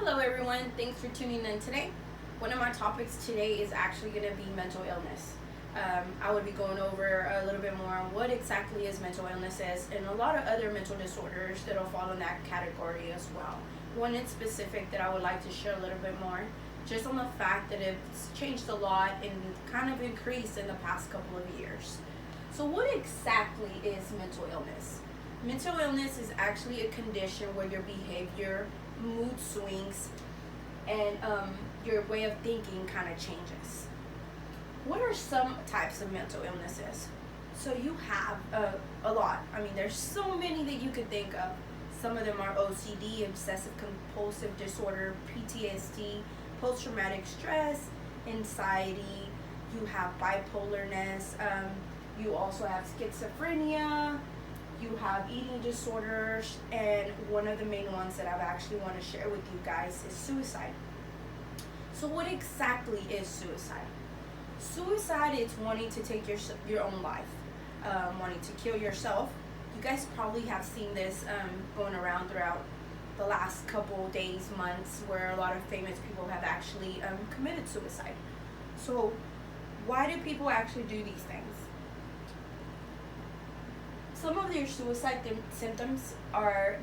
Hello everyone, thanks for tuning in today. One of my topics today is actually going to be mental illness. I would be going over a little bit more on what exactly is mental illness is and a lot of other mental disorders that'll fall in that category as well. One in specific that I would like to share a little bit more, just on the fact that it's changed a lot and kind of increased in the past couple of years. So what exactly is mental illness? Mental illness is actually a condition where your behavior, mood swings, and your way of thinking kind of changes. What are some types of mental illnesses? So you have a lot. I mean, there's so many that you could think of. Some of them are OCD, obsessive compulsive disorder, PTSD, post-traumatic stress, anxiety. You have bipolarness. You also have schizophrenia. You have eating disorders, and one of the main ones that I actually want to share with you guys is suicide. So what exactly is suicide? Suicide is wanting to take your own life, wanting to kill yourself. You guys probably have seen this going around throughout the last couple days, months, where a lot of famous people have actually committed suicide. So why do people actually do these things? Some of your suicide symptoms are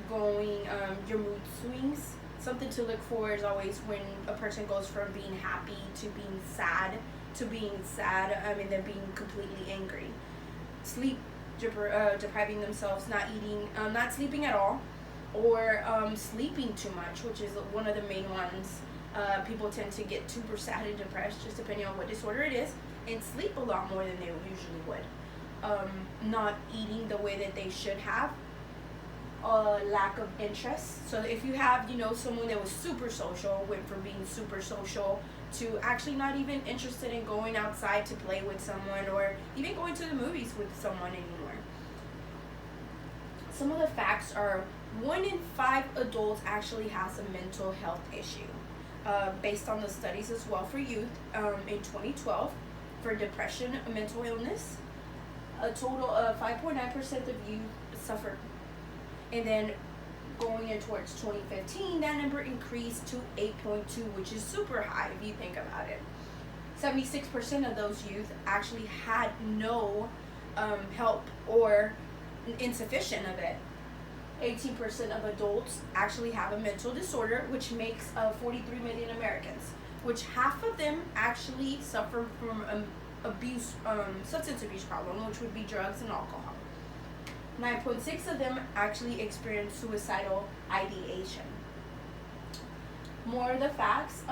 your mood swings. Something to look for is always when a person goes from being happy to being sad, and then being completely angry. Sleep depriving themselves, not eating, not sleeping at all, or sleeping too much, which is one of the main ones. People tend to get super sad and depressed, just depending on what disorder it is, and sleep a lot more than they usually would. Not eating the way that they should have, lack of interest. So if you have, someone that was super social, went from being super social to actually not even interested in going outside to play with someone or even going to the movies with someone anymore. Some of the facts are 1 in 5 adults actually has a mental health issue, based on the studies as well for youth in 2012 for depression, mental illness. A total of 5.9% of youth suffered. And then going in towards 2015, that number increased to 8.2, which is super high if you think about it. 76% of those youth actually had no help or insufficient of it. 18% of adults actually have a mental disorder, which makes 43 million Americans, which half of them actually suffer from substance abuse problem, which would be drugs and alcohol. 9.6 of them actually experience suicidal ideation. More of the facts,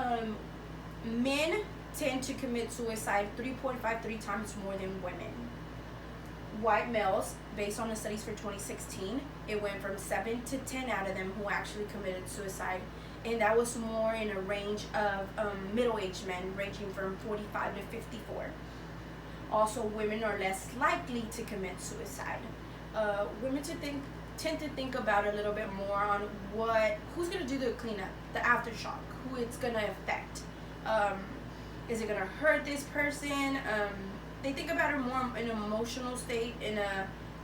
men tend to commit suicide 3.53 times more than women. White males, based on the studies for 2016, it went from 7 to 10 out of them who actually committed suicide, and that was more in a range of middle-aged men ranging from 45 to 54. Also, women are less likely to commit suicide. Women tend to think about a little bit more on who's going to do the cleanup, the aftershock, who it's going to affect. Is it going to hurt this person? They think about it more in an emotional state and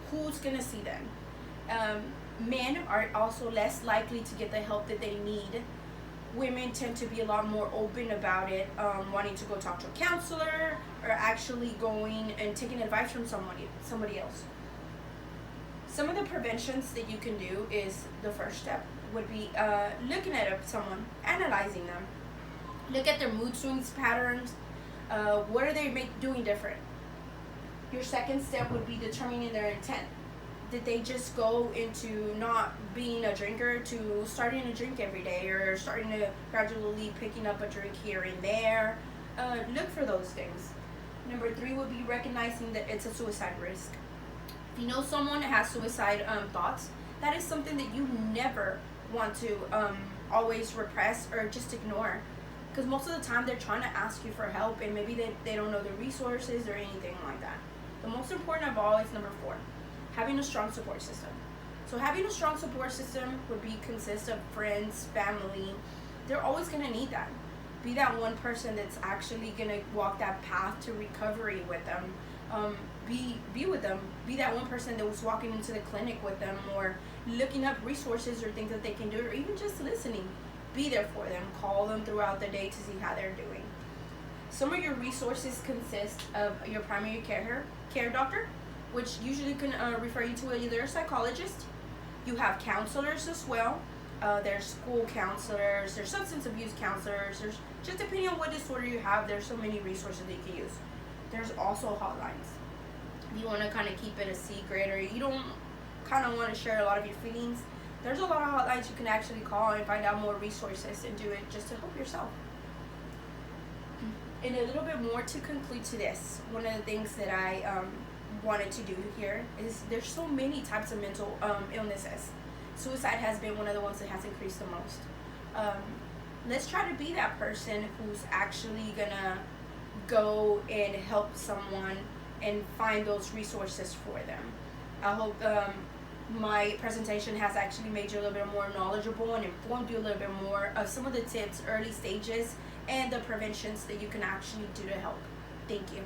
who's going to see them. Men are also less likely to get the help that they need. Women tend to be a lot more open about it, wanting to go talk to a counselor or actually going and taking advice from somebody else. Some of the preventions that you can do is the first step would be looking at someone, analyzing them. Look at their mood swings patterns. What are they doing different? Your second step would be determining their intent. Did they just go into not being a drinker to starting to drink every day, or starting to gradually picking up a drink here and there? Look for those things. Number 3 would be recognizing that it's a suicide risk. If you know someone that has suicide thoughts, that is something that you never want to always repress or just ignore. Because most of the time they're trying to ask you for help, and maybe they don't know the resources or anything like that. The most important of all is number 4. Having a strong support system. So having a strong support system would consist of friends, family. They're always going to need that. Be that one person that's actually going to walk that path to recovery with them. Be with them. Be that one person that was walking into the clinic with them, or looking up resources or things that they can do, or even just listening. be there for them. Call them throughout the day to see how they're doing. Some of your resources consist of your primary care doctor, which usually can refer you to either a psychologist. You have counselors as well. There's school counselors, there's substance abuse counselors, there's just depending on what disorder you have, there's so many resources that you can use. There's also hotlines. If you want to kind of keep it a secret, or you don't kind of want to share a lot of your feelings, there's a lot of hotlines you can actually call and find out more resources and do it just to help yourself. And a little bit more to conclude to this, one of the things that I wanted to do here is there's so many types of mental illnesses. Suicide has been one of the ones that has increased the most. Let's try to be that person who's actually gonna go and help someone and find those resources for them. I hope my presentation has actually made you a little bit more knowledgeable and informed you a little bit more of some of the tips, early stages, and the preventions that you can actually do to help. Thank you.